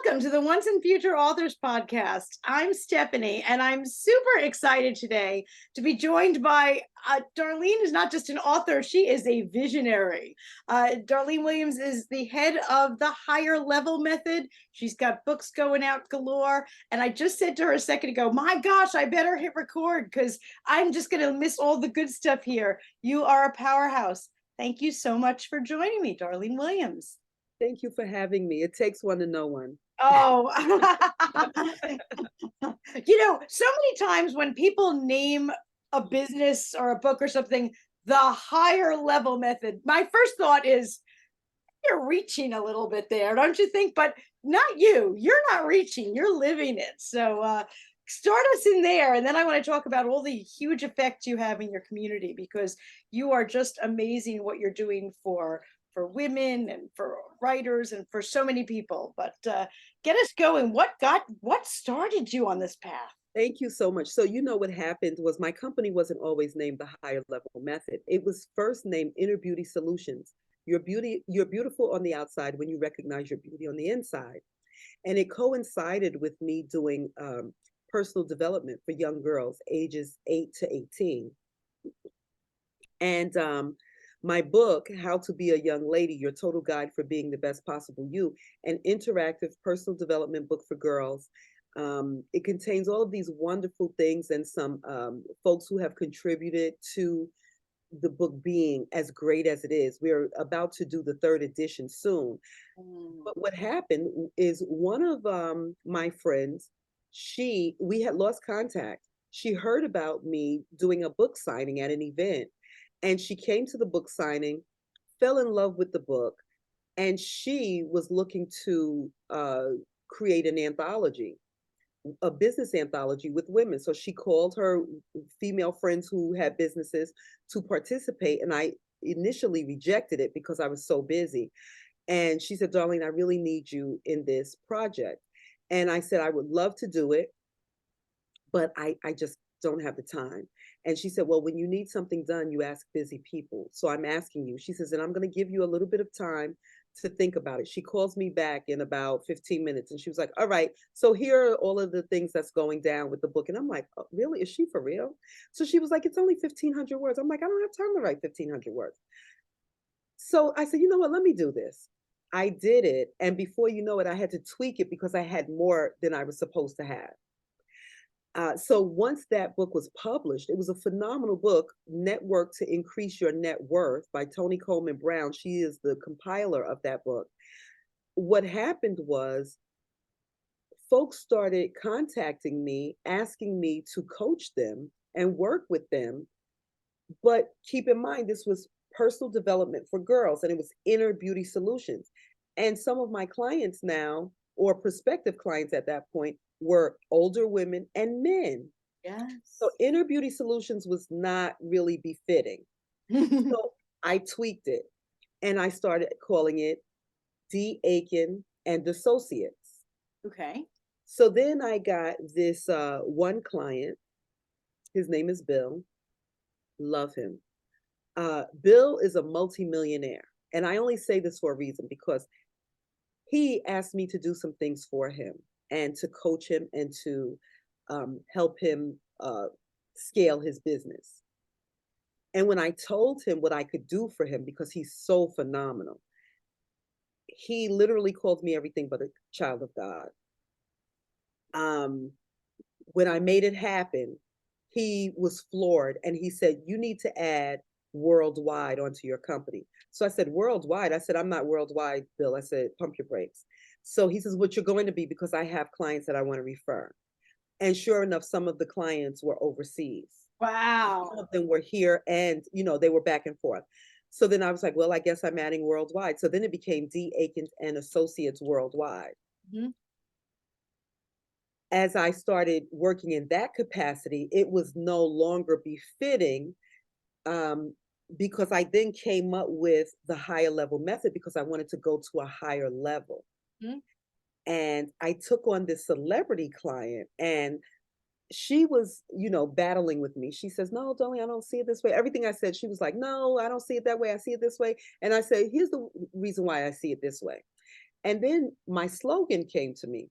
Welcome to the Once and Future Authors Podcast. I'm Stephanie, and I'm super excited today to be joined by Darlene is not just an author, she is a visionary. Darlene Williams is the head of the Higher Level Method. She's got books going out galore. And I just said to her a second ago, my gosh, I better hit record because I'm just going to miss all the good stuff here. You are a powerhouse. Thank you so much for joining me, Darlene Williams. Thank you for having me. It takes one to know one. Oh, so many times when people name a business or a book or something, the Higher Level Method, my first thought is you're reaching a little bit there, don't you think? But not you. You're not reaching, you're living it. So start us in there. And then I want to talk about all the huge effects you have in your community because you are just amazing what you're doing for women and for writers and for so many people. But get us going. What started you on this path? Thank you so much. So, what happened was my company wasn't always named the Higher Level Method. It was first named Inner Beauty Solutions. You're beautiful on the outside when you recognize your beauty on the inside. And it coincided with me doing personal development for young girls ages 8 to 18. And my book, How to Be a Young Lady, Your Total Guide for Being the Best Possible You, an interactive personal development book for girls. It contains all of these wonderful things and some folks who have contributed to the book being as great as it is. We're about to do the third edition soon. But what happened is one of my friends, we had lost contact. She heard about me doing a book signing at an event. And she came to the book signing, fell in love with the book, and she was looking to create an anthology, a business anthology with women. So she called her female friends who had businesses to participate. And I initially rejected it because I was so busy. And she said, Darlene, I really need you in this project. And I said, I would love to do it, but I just don't have the time. And she said, well, when you need something done, you ask busy people. So I'm asking you. She says, and I'm going to give you a little bit of time to think about it. She calls me back in about 15 minutes and she was like, all right, so here are all of the things that's going down with the book. And I'm like, oh, really? Is she for real? So she was like, it's only 1,500 words. I'm like, I don't have time to write 1,500 words. So I said, you know what? Let me do this. I did it. And before you know it, I had to tweak it because I had more than I was supposed to have. So once that book was published, it was a phenomenal book, Network to Increase Your Net Worth by Toni Coleman Brown. She is the compiler of that book. What happened was folks started contacting me, asking me to coach them and work with them. But keep in mind, this was personal development for girls and it was inner beauty solutions. And some of my clients now, or prospective clients at that point, were older women and men. Yes. So inner beauty solutions was not really befitting. So I tweaked it and I started calling it D. Aiken and Associates. Okay. So then I got this one client. His name is Bill. Love him. Bill is a multimillionaire. And I only say this for a reason because he asked me to do some things for him and to coach him and to help him scale his business. And when I told him what I could do for him, because he's so phenomenal, he literally called me everything but a child of God. When I made it happen, he was floored and he said, you need to add worldwide onto your company. So I said, worldwide? I said, I'm not worldwide, Bill. I said, pump your brakes. So he says, what you're going to be, because I have clients that I want to refer. And sure enough, some of the clients were overseas. Wow. Some of them were here and, they were back and forth. So then I was like, well, I guess I'm adding worldwide. So then it became D. Aiken and Associates Worldwide. Mm-hmm. As I started working in that capacity, it was no longer befitting because I then came up with the Higher Level Method because I wanted to go to a higher level. Mm-hmm. And I took on this celebrity client and she was, battling with me. She says, no, Darlene, I don't see it this way. Everything I said, she was like, no, I don't see it that way. I see it this way. And I said, here's the reason why I see it this way. And then my slogan came to me: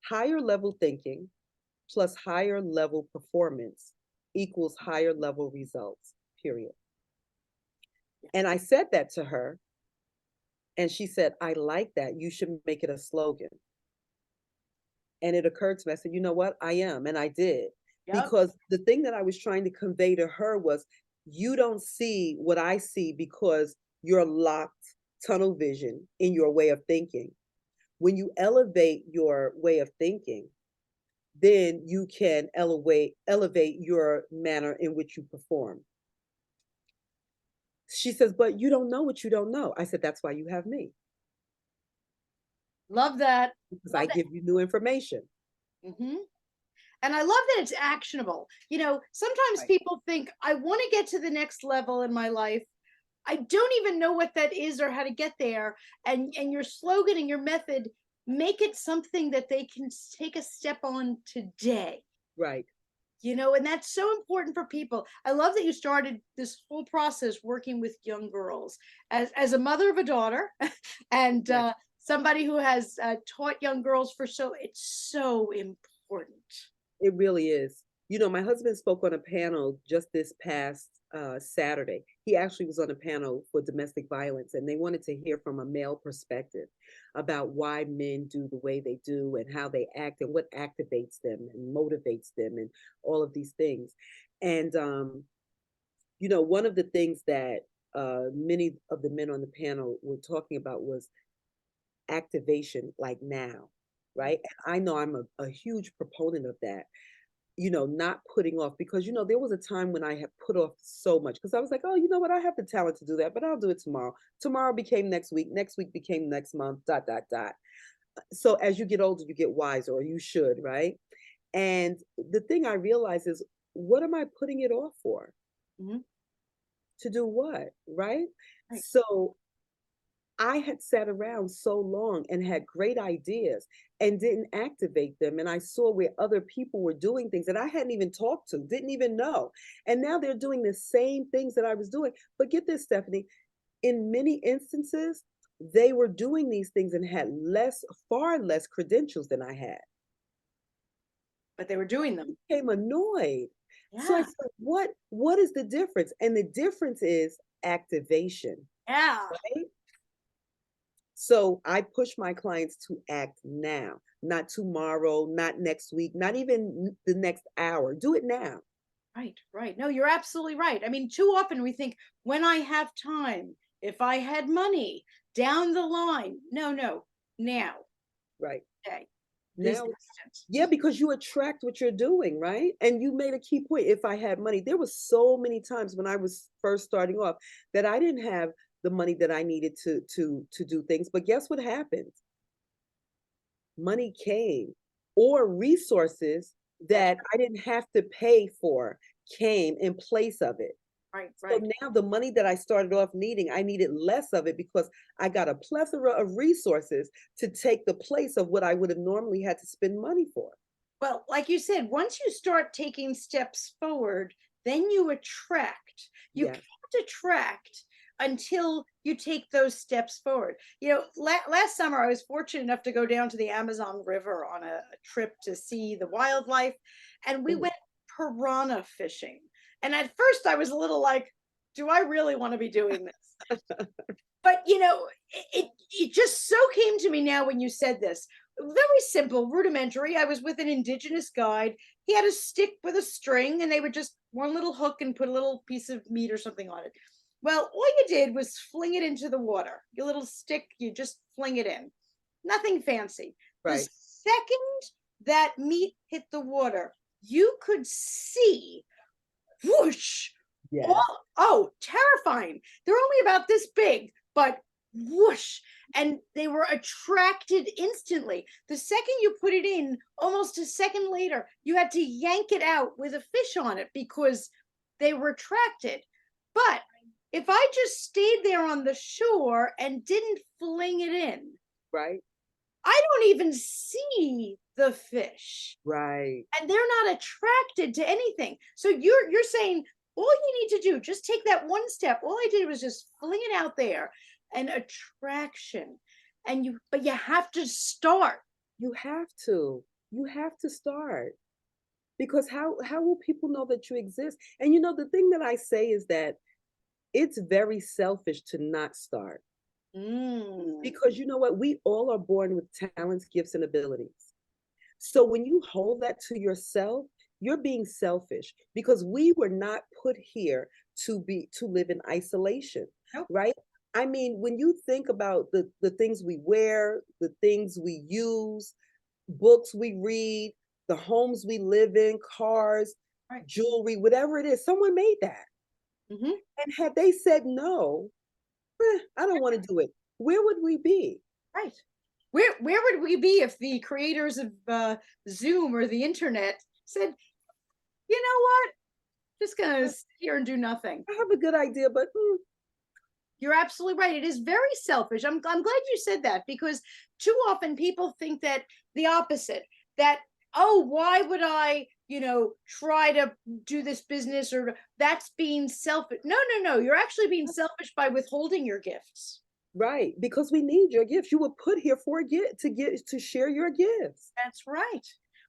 higher level thinking plus higher level performance equals higher level results, period. And I said that to her, and she said, I like that. You should make it a slogan. And it occurred to me, I said, you know what? I am. And I did. Yep. Because the thing that I was trying to convey to her was, you don't see what I see because you're locked tunnel vision in your way of thinking. When you elevate your way of thinking, then you can elevate your manner in which you perform. She says, but you don't know what you don't know. I said, that's why you have me, Love that. because Love I that. give you new information. Hmm. And I love that it's actionable. Sometimes Right. people think, I want to get to the next level in my life. I don't even know what that is or how to get there. And your slogan and your method make it something that they can take a step on today. Right. And that's so important for people. I love that you started this whole process working with young girls as a mother of a daughter and Yes. somebody who has taught young girls it's so important. It really is. My husband spoke on a panel just this past Saturday. He actually was on a panel for domestic violence, and they wanted to hear from a male perspective about why men do the way they do and how they act and what activates them and motivates them and all of these things. And, one of the things that many of the men on the panel were talking about was activation, like now, right? And I know I'm a huge proponent of that, not putting off, because, there was a time when I had put off so much because I was like, oh, you know what? I have the talent to do that, but I'll do it tomorrow. Tomorrow became next week became next month, dot, dot, dot. So as you get older, you get wiser, or you should, right? And the thing I realize is, what am I putting it off for? Mhm. To do what, right? Right. So I had sat around so long and had great ideas and didn't activate them. And I saw where other people were doing things that I hadn't even talked to, didn't even know. And now they're doing the same things that I was doing. But get this, Stephanie, in many instances, they were doing these things and had far less credentials than I had. But they were doing I them. became annoyed. So I Yeah. said, what is the difference? And the difference is activation, Yeah. right? So I push my clients to act now, not tomorrow, not next week, not even the next hour. Do it now. Right, right. No, you're absolutely right. I mean, too often we think, when I have time, if I had money, down the line. No, no, now, Right. today, this Now, instant. yeah, because you attract what you're doing, right? And you made a key point. If I had money, there was so many times when I was first starting off that I didn't have the money that I needed to do things. But guess what happened? Money came, or resources That's that I didn't have to pay for came in place of it. right, So right. now the money that I started off needing, I needed less of it because I got a plethora of resources to take the place of what I would have normally had to spend money for. Well, like you said, once you start taking steps forward, then you attract. You Yes. can't attract until you take those steps forward. Last summer I was fortunate enough to go down to the Amazon River on a trip to see the wildlife, and we Mhm. went piranha fishing. And at first I was a little like, do I really want to be doing this? But it just so came to me now when you said this. Very simple, rudimentary. I was with an indigenous guide. He had a stick with a string, and they would just one little hook and put a little piece of meat or something on it. Well, all you did was fling it into the water. Your little stick, you just fling it in. Nothing fancy. The Right. second that meat hit the water, you could see whoosh. Yes. Oh, terrifying. They're only about this big, but whoosh. And they were attracted instantly. The second you put it in, almost a second later, you had to yank it out with a fish on it because they were attracted. But if I just stayed there on the shore and didn't fling it in, Right. I don't even see the fish, Right. and they're not attracted to anything. So you're saying all you need to do, just take that one step. All I did was just fling it out there, and attraction. but you have to start. You have to. You have to start. Because how will people know that you exist? And the thing that I say is that it's very selfish to not start. Mm. Because you know what? We all are born with talents, gifts, and abilities. So when you hold that to yourself, you're being selfish because we were not put here to live in isolation, Nope. right? I mean, when you think about the things we wear, the things we use, books we read, the homes we live in, cars, Right. jewelry, whatever it is, someone made that. Mm-hmm. And had they said no, I don't want to do it, where would we be? Right. Where would we be if the creators of Zoom or the internet said, you know what, just gonna sit here and do nothing? I have a good idea, but You're absolutely right. It is very selfish. I'm glad you said that, because too often people think that the opposite, that, oh, why would I, try to do this business, or that's being selfish. No, no, no. You're actually being selfish by withholding your gifts. right, because we need your gifts. You were put here for a gift to share your gifts. That's right.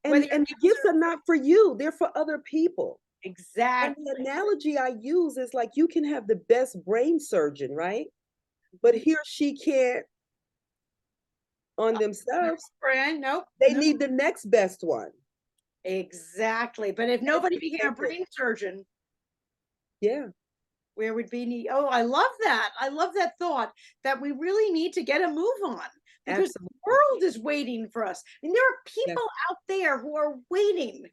Whether And your and the gifts gifts are are not for you, they're for other people. And the exactly. analogy I use is like you can have the best brain surgeon, right? But he or she can't on themselves. Brand, nope, They no, need the next best one. exactly. But if It's nobody the became same a thing. brain surgeon, Yeah, where would be need? Oh, I love that. I love that thought, that we really need to get a move on, because the absolutely. world is waiting for us. And there are Yes, people out there who are waiting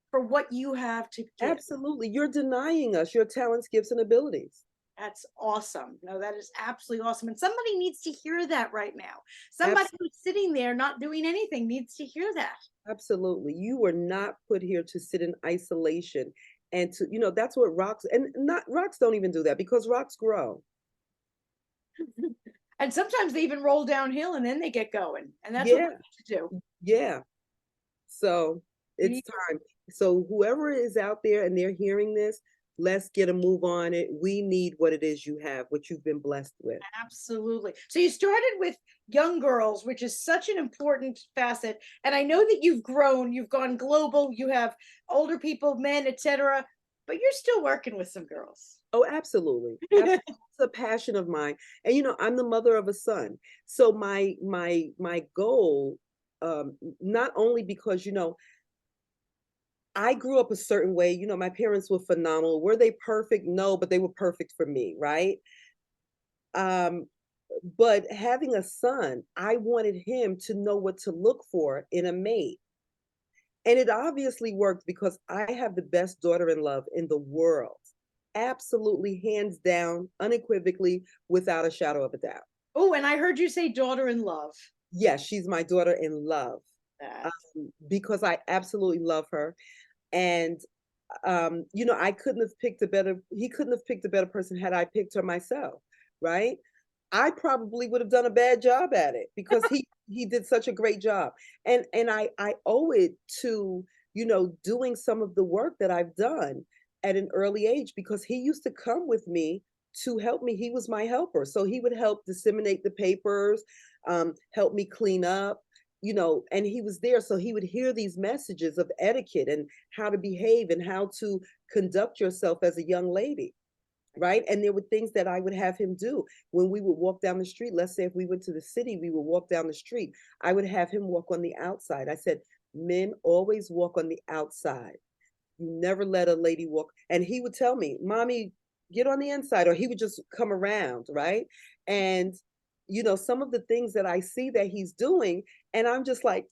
for what you have to give. absolutely. You're denying us your talents, gifts, and abilities. That's awesome. No, that is absolutely awesome. And somebody needs to hear that right now. Somebody Absolutely. who's sitting there not doing anything needs to hear that. Absolutely. You were not put here to sit in isolation and that's what rocks and not rocks don't even do that because rocks grow. And sometimes they even roll downhill and then they get going. And that's what we Yeah. need to do. Yeah. So We it's need time. So whoever is out there and they're hearing this, let's get a move on it. We need what it is you have, what you've been blessed with. Absolutely. So you started with young girls, which is such an important facet. And I know that you've grown, you've gone global, you have older people, men, etc. But you're still working with some girls. Oh, absolutely. Absolutely. It's a passion of mine. And I'm the mother of a son. So my goal, not only because I grew up a certain way. My parents were phenomenal. Were they perfect? No, but they were perfect for me, right? Um, but having a son, I wanted him to know what to look for in a mate. And it obviously worked because I have the best daughter in love in the world. Absolutely, hands down, unequivocally, without a shadow of a doubt. Oh, and I heard you say daughter in love. Yes, she's my daughter in love That because I absolutely love her. And I couldn't have picked a better, he couldn't have picked a better person had I picked her myself, right? I probably would have done a bad job at it because he did such a great job. And I owe it to, doing some of the work that I've done at an early age because he used to come with me to help me. He was my helper. So he would help disseminate the papers, help me clean up, and he was there. So he would hear these messages of etiquette and how to behave and how to conduct yourself as a young lady. Right. And there were things that I would have him do when we would walk down the street. Let's say if we went to the city, we would walk down the street. I would have him walk on the outside. I said, men always walk on the outside. You never let a lady walk. And he would tell me, Mommy, get on the inside, or he would just come around. Right. And, some of the things that I see that he's doing, and I'm just like,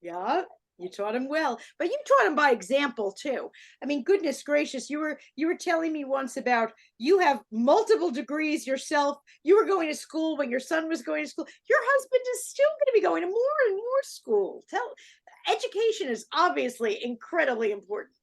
yeah, you taught him well, but you taught him by example too. I mean, goodness gracious, you were telling me once about, you have multiple degrees yourself. You were going to school when your son was going to school. Your husband is still going to be going to more and more school. Education is obviously incredibly important.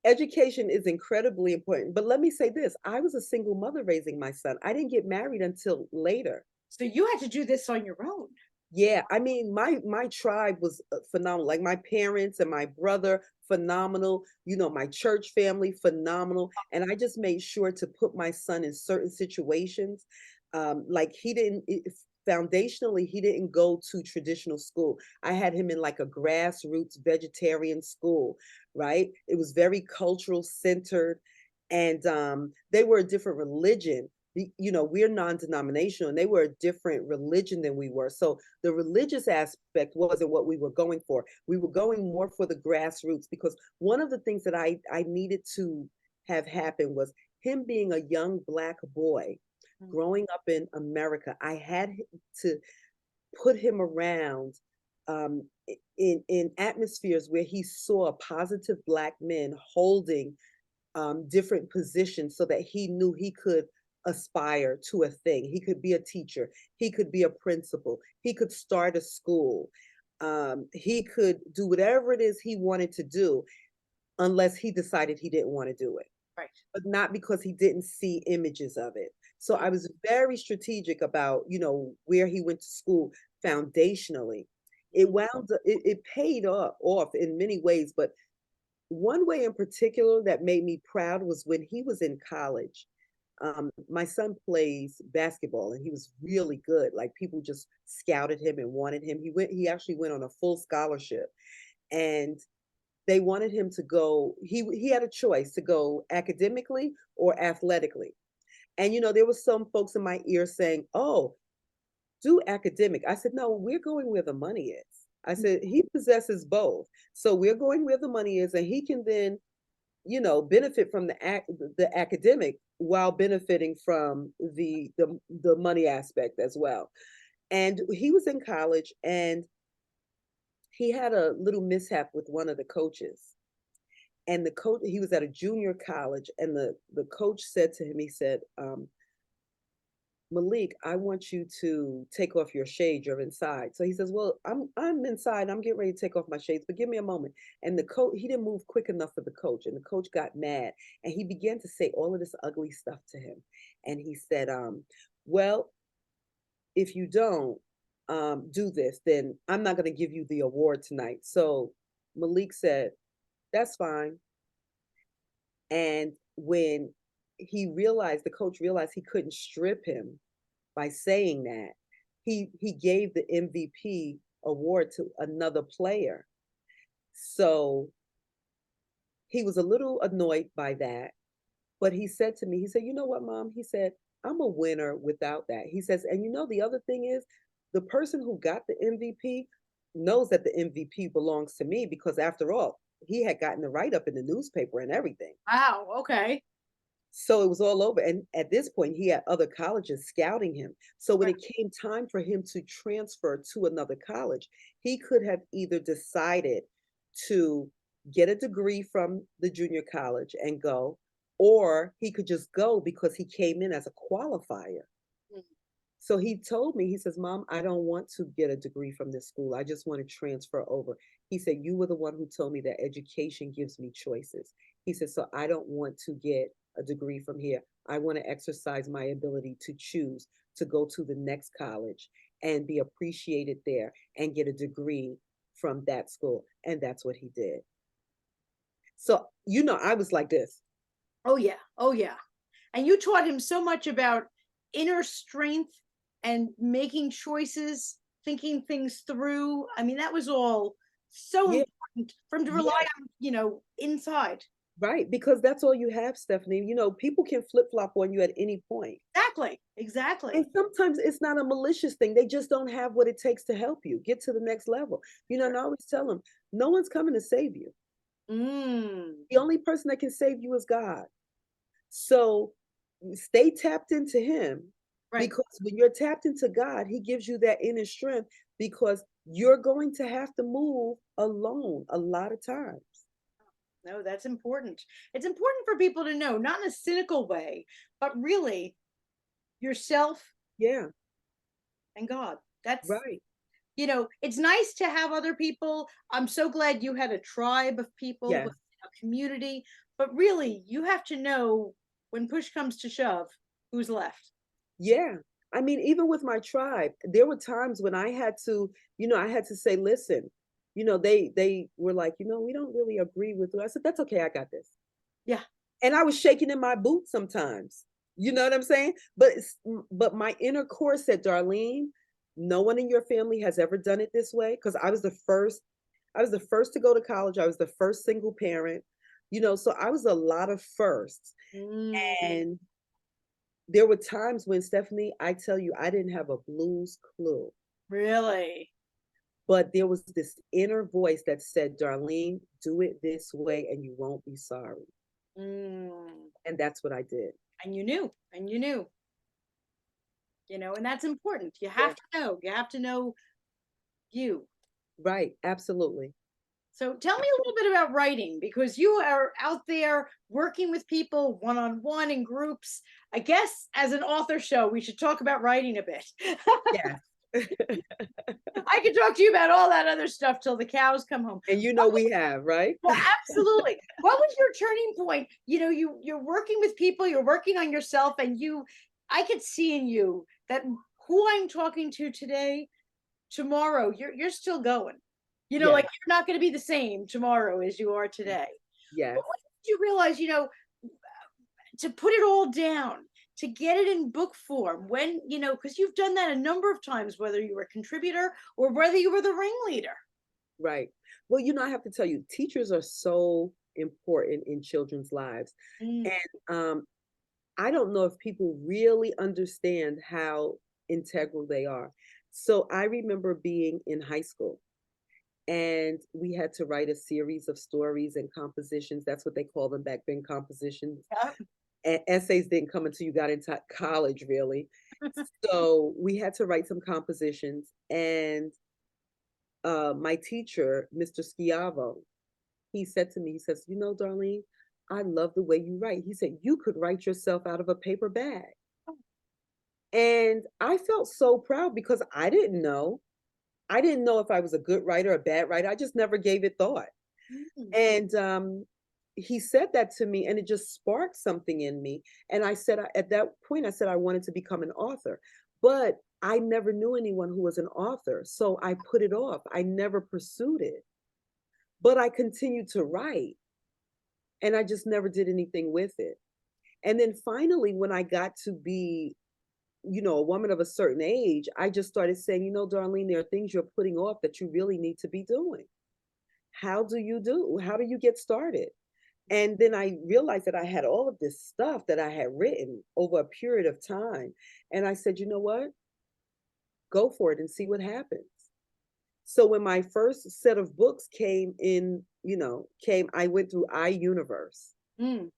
education is incredibly important. But let me say this, I was a single mother raising my son. I didn't get married until later. So you had to do this on your own. Yeah, I mean, my tribe was phenomenal. Like my parents and my brother, phenomenal. My church family, phenomenal. And I just made sure to put my son in certain situations. Like he didn't. foundationally, he didn't go to traditional school. I had him in like a grassroots vegetarian school, right? It was very cultural centered, and they were a different religion. You know, we're non-denominational, and they were a different religion than we were. So the religious aspect wasn't what we were going for. We were going more for the grassroots, because one of the things that I needed to have happen was him being a young Black boy growing up in America. I had to put him around in atmospheres where he saw positive Black men holding different positions, so that he knew he could aspire to a thing. He could be a teacher, he could be a principal, he could start a school, he could do whatever it is he wanted to do, unless he decided he didn't want to do it. Right. But not because he didn't see images of it. So I was very strategic about, you know, where he went to school foundationally. It paid off in many ways, but one way in particular that made me proud was when he was in college. My son plays basketball, and he was really good. Like, people just scouted him and wanted him. He actually went on a full scholarship, and they wanted him to go. He had a choice to go academically or athletically. And you know, there was some folks in my ear saying, "Oh, do academic." I said, "No, we're going where the money is." I said, "He possesses both. So we're going where the money is, and he can then, you know, benefit from the academic while benefiting from the money aspect as well." And he was in college, and he had a little mishap with one of the coaches. And the coach, he was at a junior college, and the coach said to him, he said, "Malik, I want you to take off your shades. You're inside." So he says, "Well, I'm inside. I'm getting ready to take off my shades, but give me a moment." And the coach, he didn't move quick enough for the coach, and the coach got mad, and he began to say all of this ugly stuff to him. And he said, "Well, if you don't do this, then I'm not going to give you the award tonight." So Malik said, "That's fine." And when the coach realized he couldn't strip him by saying that, he gave the MVP award to another player. So he was a little annoyed by that, but he said to me, he said, "You know what, Mom?" He said, "I'm a winner without that." He says, "And you know, the other thing is, the person who got the MVP knows that the MVP belongs to me, because after all, he had gotten the write-up in the newspaper and everything." Wow. Okay. So it was all over. And at this point, he had other colleges scouting him. So when Right. it came time for him to transfer to another college, he could have either decided to get a degree from the junior college and go, or he could just go because he came in as a qualifier. Mm. So he told me, he says, "Mom, I don't want to get a degree from this school. I just want to transfer over." He said, "You were the one who told me that education gives me choices." He said, "So I don't want to get a degree from here. I want to exercise my ability to choose to go to the next college and be appreciated there and get a degree from that school." And that's what he did. So, you know, I was like this. Oh yeah. Oh yeah. And you taught him so much about inner strength and making choices, thinking things through. I mean, that was all so Yeah, important for him to rely yeah. on, inside. Right, because that's all you have, Stephanie. You know, people can flip-flop on you at any point. Exactly. And Exactly. sometimes it's not a malicious thing. They just don't have what it takes to help you get to the next level. You know, and I always tell them, no one's coming to save you. Mm, The only person that can save you is God. So stay tapped into him, right. because when you're tapped into God, he gives you that inner strength, because you're going to have to move alone a lot of times. No, that's important. It's important for people to know, not in a cynical way, but really yourself Yeah, and God. That's, right. it's nice to have other people. I'm so glad you had a tribe of people, Yes. a community, but really you have to know when push comes to shove, who's left. Yeah. I mean, even with my tribe, there were times when I had to, I had to say, "Listen," they were like, "We don't really agree with you." I said, "That's okay, I got this." Yeah. And I was shaking in my boots sometimes. You know what I'm saying? But my inner core said, "Darlene, no one in your family has ever done it this way? Because I was the first to go to college. I was the first single parent, so I was a lot of firsts. Mm, And there were times when, Stephanie, I tell you, I didn't have a blues clue. really? But there was this inner voice that said, Darlene, do it this way and you won't be sorry. Mm. And that's what I did. And you knew, and that's important. You Yeah. have to know. You have to know you. Right. Absolutely. So tell me a little bit about writing because you are out there working with people one on one in groups. I guess as an author show, we should talk about writing a bit. Yes. I could talk to you about all that other stuff till the cows come home. And we have, right? Well, absolutely. What was your turning point? You're working with people, you're working on yourself, and I could see in you that who I'm talking to today, tomorrow, you're still going. Like Yes. you're not going to be the same tomorrow as you are today. Yes. But when did you realize, to put it all down, to get it in book form, when, because you've done that a number of times, whether you were a contributor or whether you were the ringleader. Right. Well, I have to tell you, teachers are so important in children's lives. Mm, And I don't know if people really understand how integral they are. So I remember being in high school and we had to write a series of stories and compositions. That's what they call them back then, compositions. yeah. And essays didn't come until you got into college, really. So we had to write some compositions. And my teacher, Mr. Schiavo, he said to me, he says, Darlene, I love the way you write. He said, you could write yourself out of a paper bag. And I felt so proud because I didn't know. I didn't know if I was a good writer or a bad writer. I just never gave it thought. Mm. And he said that to me, and it just sparked something in me. And I said, at that point, I said I wanted to become an author, but I never knew anyone who was an author. So I put it off. I never pursued it, but I continued to write, and I just never did anything with it. And then finally, when I got to be, a woman of a certain age, I just started saying, Darlene, there are things you're putting off that you really need to be doing. How do you get started? And then I realized that I had all of this stuff that I had written over a period of time. And I said, you know what? Go for it and see what happens. So when my first set of books came in, I went through iUniverse. Mm.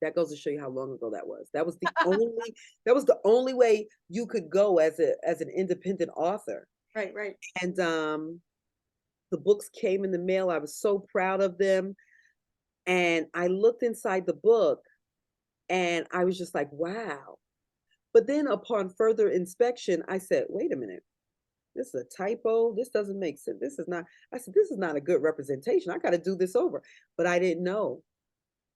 That goes to show you how long ago that was. That was the only way you could go as an independent author. Right, right. And the books came in the mail. I was so proud of them. And I looked inside the book and I was just like, wow. But then upon further inspection, I said, wait a minute, this is a typo. This doesn't make sense. I said, this is not a good representation. I got to do this over. But I didn't know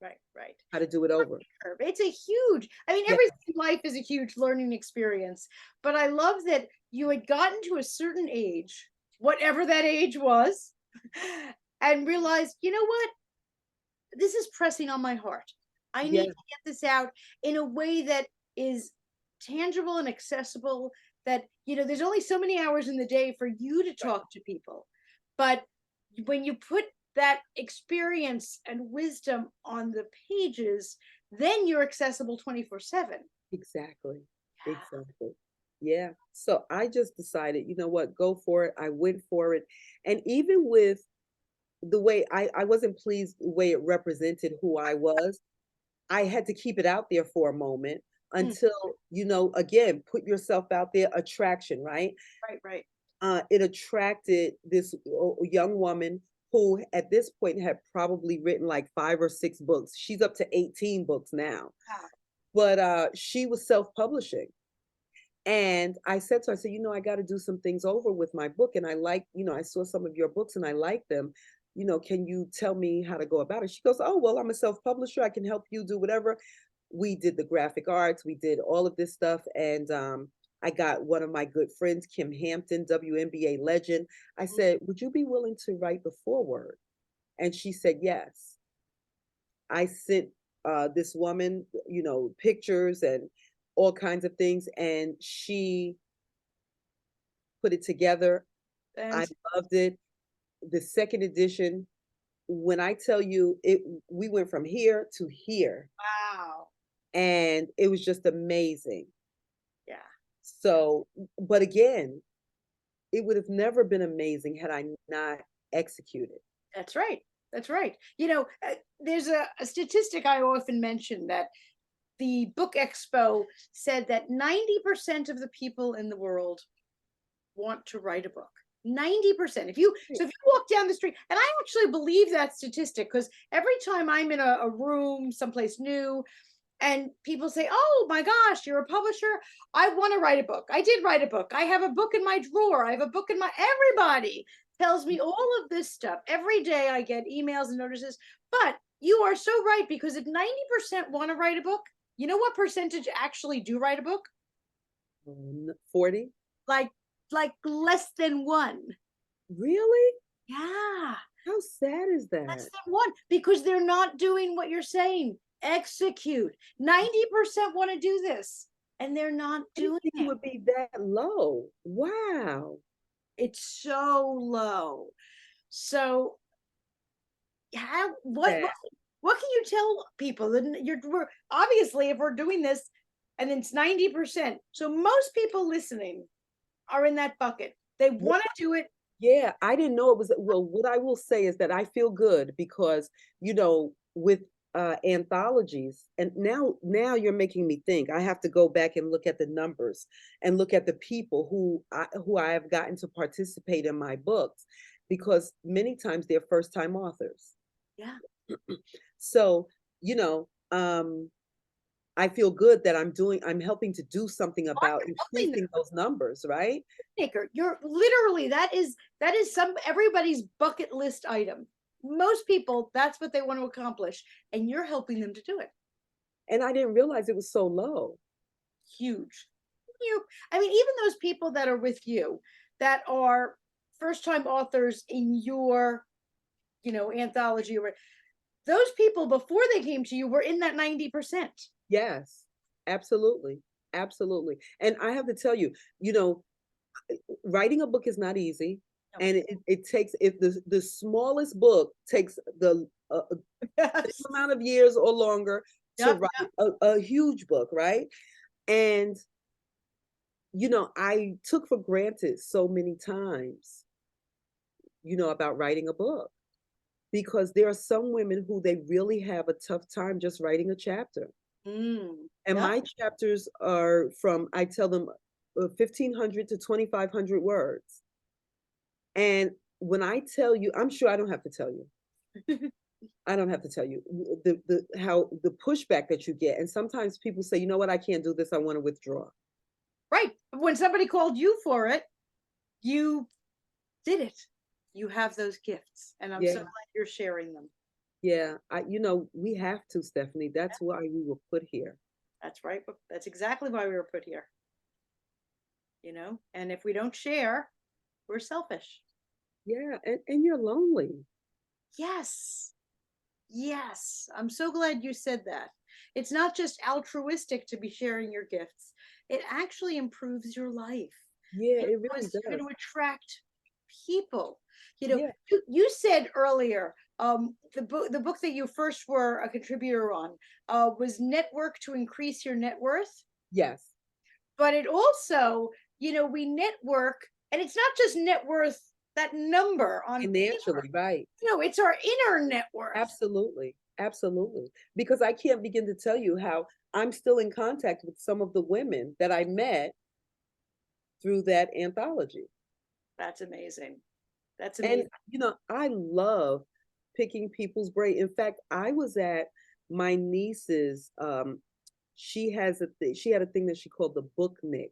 Right, right. how to do it over. It's a huge, Yeah. everything in life is a huge learning experience. But I love that you had gotten to a certain age, whatever that age was, and realized, you know what? This is pressing on my heart. I need Yeah. to get this out in a way that is tangible and accessible. That, there's only so many hours in the day for you to talk to people. But when you put that experience and wisdom on the pages, then you're accessible 24/7. Exactly. Exactly. Yeah. So I just decided, you know what, go for it. I went for it. And even with the way I wasn't pleased the way it represented who I was, I had to keep it out there for a moment Mm, until, again, put yourself out there, attraction, right? right, right. It attracted this young woman who at this point had probably written like 5 or 6 books. She's up to 18 books now. Wow. But she was self-publishing. And I said to her, I said, I got to do some things over with my book. And I saw some of your books and I like them. Can you tell me how to go about it? She goes, oh, well, I'm a self-publisher. I can help you do whatever. We did the graphic arts. We did all of this stuff. And I got one of my good friends, Kim Hampton, WNBA legend. I said, would you be willing to write the foreword? And she said, yes. I sent this woman, pictures and all kinds of things. And she put it together. I And loved it. The second edition, when I tell you it, we went from here to here, wow. and it was just amazing. Yeah, So, but again, it would have never been amazing had I not executed. that's right. That's right. There's a statistic I often mention that the Book Expo said that 90% of the people in the world want to write a book. 90%. If you walk down the street, and I actually believe that statistic, because every time I'm in a room someplace new and people say, "Oh my gosh, you're a publisher, I want to write a book. I did write a book. I have a book in my drawer. I have a book in my," everybody tells me all of this stuff. Every day I get emails and notices. But you are so right, because if 90% want to write a book, you know what percentage actually do write a book? 40? Like less than one. Really? Yeah. How sad is Less that? than one, because they're not doing what you're saying. Execute. 90% want to do this and they're not I didn't doing think it it. would be that low. Wow. It's so low. So how Sad. what can you tell people? That we're obviously, if we're doing this and it's 90%. So most people listening are in that bucket. They Well, want to do it. yeah, I didn't know it was. Well, what I will say is that I feel good because, with anthologies, and now you're making me think. I have to go back and look at the numbers and look at the people who I have gotten to participate in my books, because many times they're first time authors. Yeah. So, you know, I feel good that I'm helping to do something I'm about helping increasing those numbers, right? maker. You're literally, that is some everybody's bucket list item. Most people, that's what they want to accomplish, and you're helping them to do it. And I didn't realize it was so low. Huge. You, I mean, even those people that are with you that are first time authors in your, anthology, or those people before they came to you were in that 90%. Yes, absolutely. Absolutely. And I have to tell you, you know, writing a book is not easy. No. And it takes, if the smallest book takes the Yes. amount of years or longer to Yep. write a huge book, right? And, I took for granted so many times, about writing a book, because there are some women who they really have a tough time just writing a chapter. And Yep. my chapters are from, I tell them, 1,500 to 2,500 words. And when I tell you, I'm sure I don't have to tell you. I don't have to tell you how the pushback that you get. And sometimes people say, you know what, I can't do this. I want to withdraw. Right. When somebody called you for it, you did it. You have those gifts, and I'm so Yeah. glad you're sharing them. Yeah. We have to, Stephanie. That's why we were put here. That's right. But that's exactly why we were put here. And if we don't share, we're selfish. Yeah. And you're lonely. Yes. Yes. I'm so glad you said that. It's not just altruistic to be sharing your gifts, it actually improves your life. Yeah, It it really was going does. to attract people. Yeah. You said earlier, the book that you first were a contributor on, was Network to Increase Your Net Worth. Yes. But it also, we network, and it's not just net worth, that number on paper. Financially, right. It's our inner net worth. Absolutely. Absolutely. Because I can't begin to tell you how I'm still in contact with some of the women that I met through that anthology. That's amazing. That's And, amazing. I love picking people's brain. In fact, I was at my niece's, she had a thing that she called the book Nick.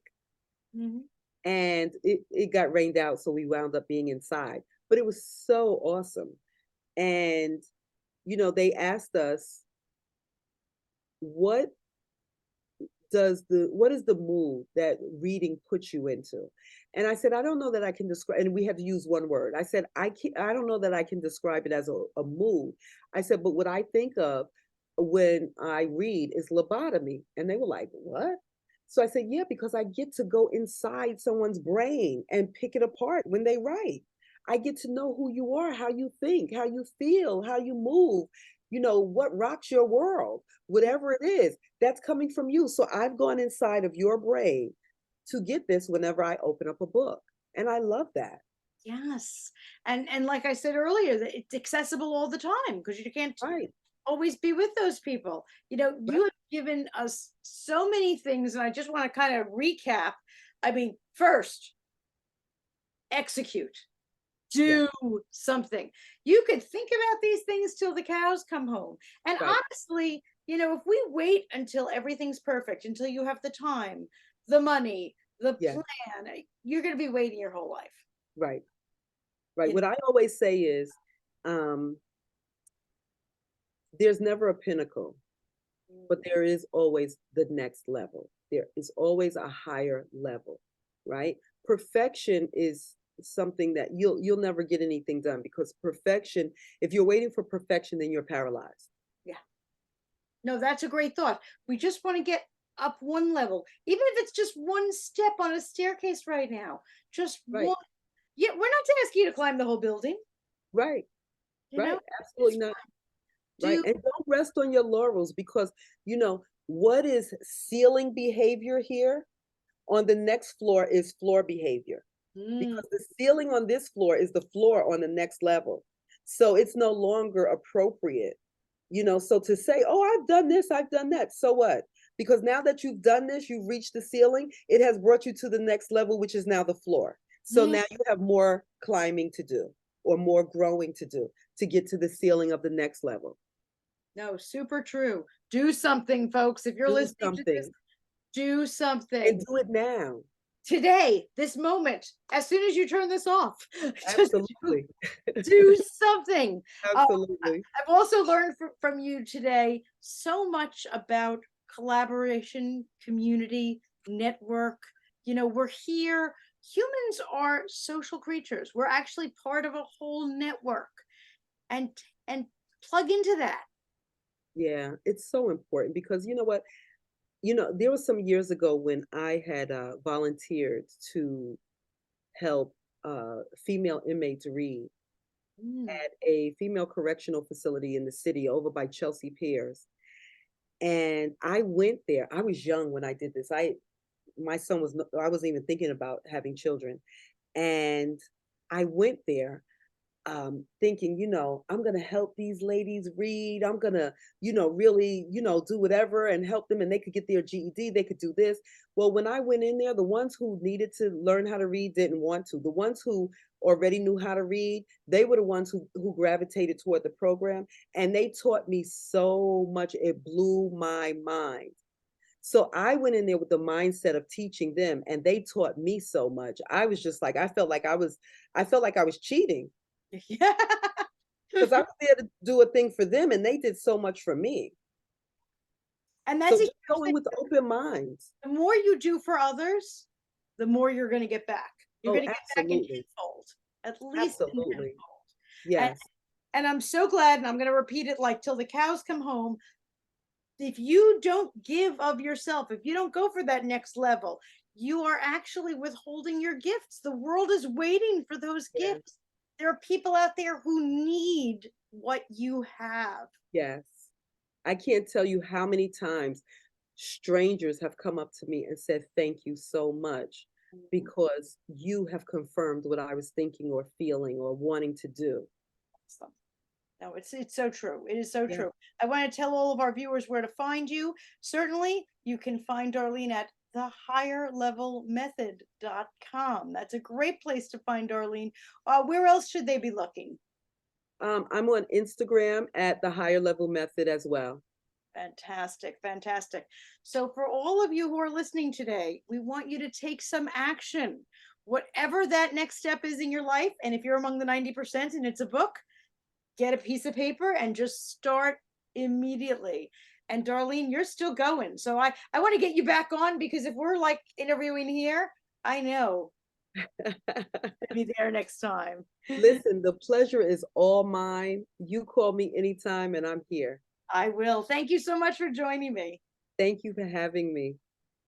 Mm-hmm. And it got rained out, so we wound up being inside. But it was so awesome. And, they asked us, what what is the mood that reading puts you into? And I said, I don't know that I can describe, and we had to use one word. I said, I don't know that I can describe it as a mood. I said, but what I think of when I read is lobotomy. And they were like, what? So I said, yeah, because I get to go inside someone's brain and pick it apart when they write. I get to know who you are, how you think, how you feel, how you move, what rocks your world, whatever it is, that's coming from you. So I've gone inside of your brain to get this whenever I open up a book. And I love that. Yes. And like I said earlier, that it's accessible all the time because you can't Right, always be with those people. You right. have given us so many things, and I just want to kind of recap. I mean, first, execute, Yeah, do something. You could think about these things till the cows come home. And right. honestly, if we wait until everything's perfect, until you have the time, the money, the Yeah, plan, you're going to be waiting your whole life. right, right. You know? What I always say is, um, there's never a pinnacle, but there is always the next level. There is always a higher level, right? Perfection is something that you'll never get anything done, because perfection, if you're waiting for perfection, then you're paralyzed. Yeah. No, that's a great thought. We just want to get up one level, even if it's just one step on a staircase right now. Just Right, one. Yeah, we're not asking you to climb the whole building. right, You right. know, Absolutely it's not. Right. do. And don't rest on your laurels, because what is ceiling behavior here on the next floor is floor behavior, Mm, because the ceiling on this floor is the floor on the next level. So it's no longer appropriate. So to say, oh, I've done this, I've done that. So what? Because now that you've done this, you've reached the ceiling, it has brought you to the next level, which is now the floor. So mm. now you have more climbing to do, or more growing to do, to get to the ceiling of the next level. No, super true. Do something, folks. If you're Do listening to this, something, do and something do it now. today, this moment, as soon as you turn this off. Just do, Absolutely. do something. Absolutely. I've also learned from you today so much about collaboration, community, network. We're here. Humans are social creatures. We're actually part of a whole network, and and plug into that. Yeah, it's so important, because you know what? There was some years ago when I had volunteered to help female inmates read Mm, at a female correctional facility in the city over by Chelsea Piers. And I went there. I was young when I did this. My son was, I wasn't even thinking about having children. And I went there, thinking, I'm going to help these ladies read. I'm going to, really, do whatever and help them, and they could get their GED. They could do this. Well, when I went in there, the ones who needed to learn how to read didn't want to. The ones who already knew how to read, they were the ones who gravitated toward the program. And they taught me so much. It blew my mind. So I went in there with the mindset of teaching them, and they taught me so much. I was just like, I felt like I was cheating, yeah. because I was there to do a thing for them, and they did so much for me. And So that's a just huge go in thing. with open minds. The more you do for others, the more you're going to get back. You're Oh, going to get back in absolutely. tenfold, at least in Absolutely. tenfold. And Yes. and I'm so glad, and I'm going to repeat it like till the cows come home. If you don't give of yourself, if you don't go for that next level, you are actually withholding your gifts. The world is waiting for those Yeah. gifts. There are people out there who need what you have. Yes. I can't tell you how many times strangers have come up to me and said, thank you so much, Mhm. because you have confirmed what I was thinking or feeling or wanting to do. Awesome. No, it's so true. It is so Yeah. true. I want to tell all of our viewers where to find you. Certainly, you can find Darlene at thehigherlevelmethod.com. That's a great place to find Darlene. Where else should they be looking? I'm on Instagram at the Higher Level Method as well. Fantastic, fantastic. So, for all of you who are listening today, we want you to take some action, whatever that next step is in your life. And if you're among the 90% and it's a book, get a piece of paper and just start immediately. And Darlene, you're still going. So I want to get you back on, because if we're like interviewing here, I know I'll be there next time. Listen, the pleasure is all mine. You call me anytime and I'm here. I will. Thank you so much for joining me. Thank you for having me.